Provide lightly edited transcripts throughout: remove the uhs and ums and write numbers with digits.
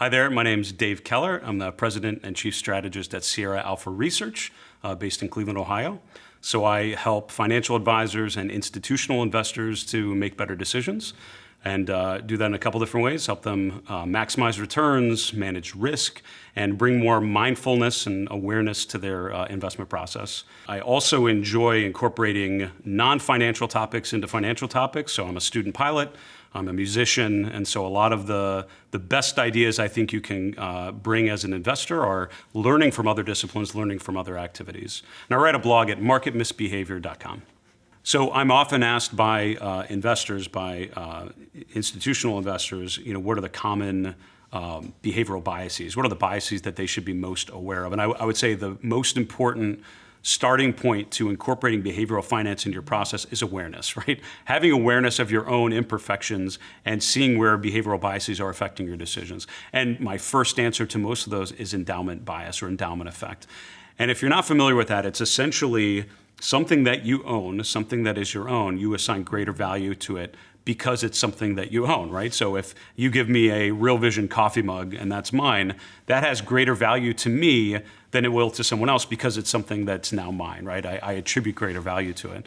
Hi there, my name's Dave Keller. I'm the President and Chief Strategist at Sierra Alpha Research, based in Cleveland, Ohio. So I help financial advisors and institutional investors to make better decisions and do that in a couple different ways, help them maximize returns, manage risk, and bring more mindfulness and awareness to their investment process. I also enjoy incorporating non-financial topics into financial topics, so I'm a student pilot, I'm a musician, and so a lot of the best ideas I think you can bring as an investor are learning from other disciplines, learning from other activities. And I write a blog at marketmisbehavior.com. So I'm often asked by investors, by institutional investors, what are the common behavioral biases? What are the biases that they should be most aware of? And I would say the most important starting point to incorporating behavioral finance into your process is awareness, right? Having awareness of your own imperfections and seeing where behavioral biases are affecting your decisions. And my first answer to most of those is endowment bias or endowment effect. And if you're not familiar with that, it's essentially something that you own, something that is your own, you assign greater value to it because it's something that you own, right? So if you give me a Real Vision coffee mug and that's mine, that has greater value to me than it will to someone else because it's something that's now mine, right? I attribute greater value to it.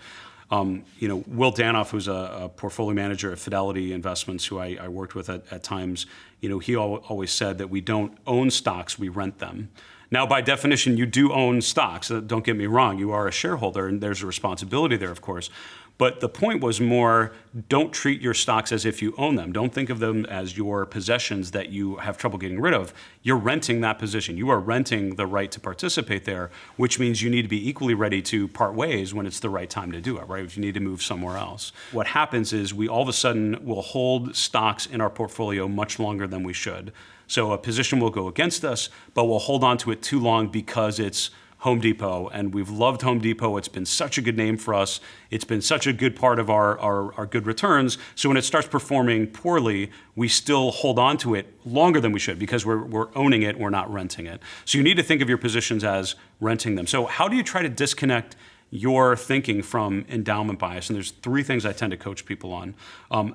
Will Danoff, who's a portfolio manager at Fidelity Investments, who I worked with at times, he always said that we don't own stocks, we rent them. Now, by definition, you do own stocks. Don't get me wrong, you are a shareholder and there's a responsibility there, of course. But the point was more, don't treat your stocks as if you own them. Don't think of them as your possessions that you have trouble getting rid of. You're renting that position. You are renting the right to participate there, which means you need to be equally ready to part ways when it's the right time to do it, right? If you need to move somewhere else. What happens is we all of a sudden will hold stocks in our portfolio much longer than we should. So a position will go against us, but we'll hold on to it too long because it's Home Depot, and we've loved Home Depot. It's been such a good name for us. It's been such a good part of our good returns. So when it starts performing poorly, we still hold on to it longer than we should because we're owning it, we're not renting it. So you need to think of your positions as renting them. So how do you try to disconnect your thinking from endowment bias? And there's three things I tend to coach people on.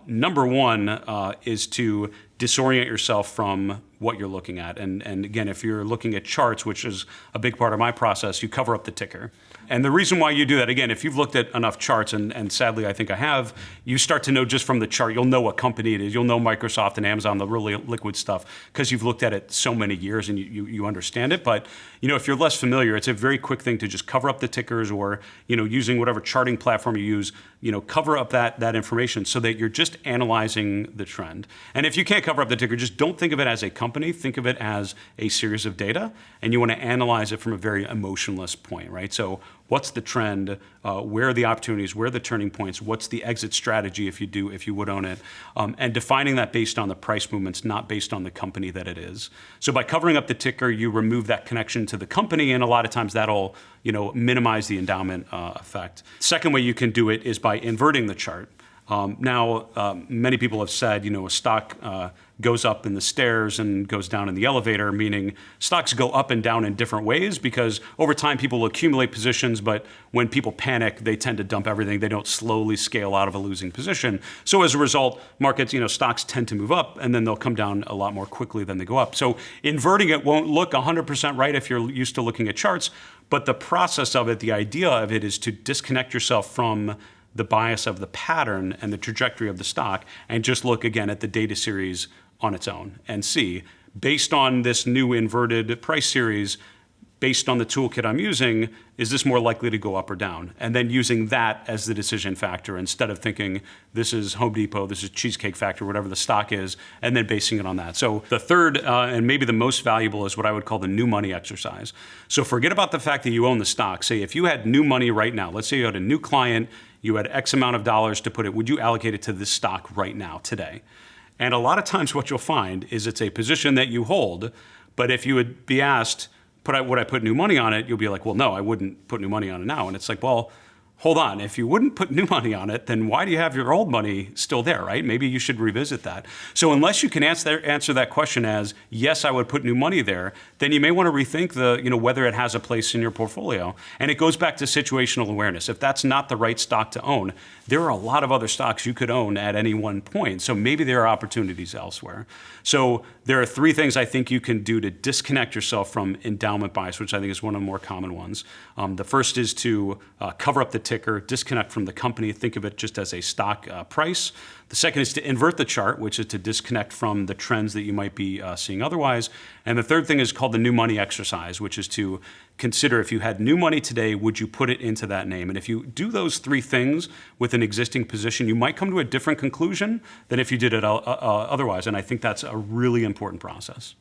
Number one is to disorient yourself from what you're looking at. And again, if you're looking at charts, which is a big part of my process, you cover up the ticker. And the reason why you do that, again, if you've looked at enough charts, and sadly I think I have, you start to know just from the chart, you'll know what company it is. You'll know Microsoft and Amazon, the really liquid stuff, because you've looked at it so many years and you understand it. But if you're less familiar, it's a very quick thing to just cover up the tickers or using whatever charting platform you use, cover up that information so that you're just analyzing the trend. And if you can't cover up the ticker, just don't think of it as a company, think of it as a series of data, and you want to analyze it from a very emotionless point, right? So what's the trend, where are the opportunities, where are the turning points, what's the exit strategy if you would own it, and defining that based on the price movements, not based on the company that it is. So by covering up the ticker, you remove that connection to the company, and a lot of times that'll minimize the endowment effect. Second way you can do it is by inverting the chart. Many people have said, a stock goes up in the stairs and goes down in the elevator, meaning stocks go up and down in different ways because over time people accumulate positions, but when people panic, they tend to dump everything. They don't slowly scale out of a losing position. So as a result, markets, stocks tend to move up and then they'll come down a lot more quickly than they go up. So inverting it won't look 100% right if you're used to looking at charts, but the process of it, the idea of it is to disconnect yourself from the bias of the pattern and the trajectory of the stock and just look again at the data series on its own and see, based on this new inverted price series, based on the toolkit I'm using, is this more likely to go up or down? And then using that as the decision factor instead of thinking this is Home Depot, this is Cheesecake Factory, whatever the stock is, and then basing it on that. So the third and maybe the most valuable is what I would call the new money exercise. So forget about the fact that you own the stock. Say if you had new money right now, let's say you had a new client, you had X amount of dollars to put it, would you allocate it to this stock right now, today? And a lot of times what you'll find is it's a position that you hold, but if you would be asked, would I put new money on it? You'll be like, well, no, I wouldn't put new money on it now. And it's like, well, hold on, if you wouldn't put new money on it, then why do you have your old money still there, right? Maybe you should revisit that. So unless you can answer that question as, yes, I would put new money there, then you may want to rethink whether it has a place in your portfolio. And it goes back to situational awareness. If that's not the right stock to own, there are a lot of other stocks you could own at any one point. So maybe there are opportunities elsewhere. So there are three things I think you can do to disconnect yourself from endowment bias, which I think is one of the more common ones. The first is to cover up the ticker, disconnect from the company, think of it just as a stock price. The second is to invert the chart, which is to disconnect from the trends that you might be seeing otherwise. And the third thing is called the new money exercise, which is to consider if you had new money today, would you put it into that name? And if you do those three things with an existing position, you might come to a different conclusion than if you did it otherwise. And I think that's a really important process.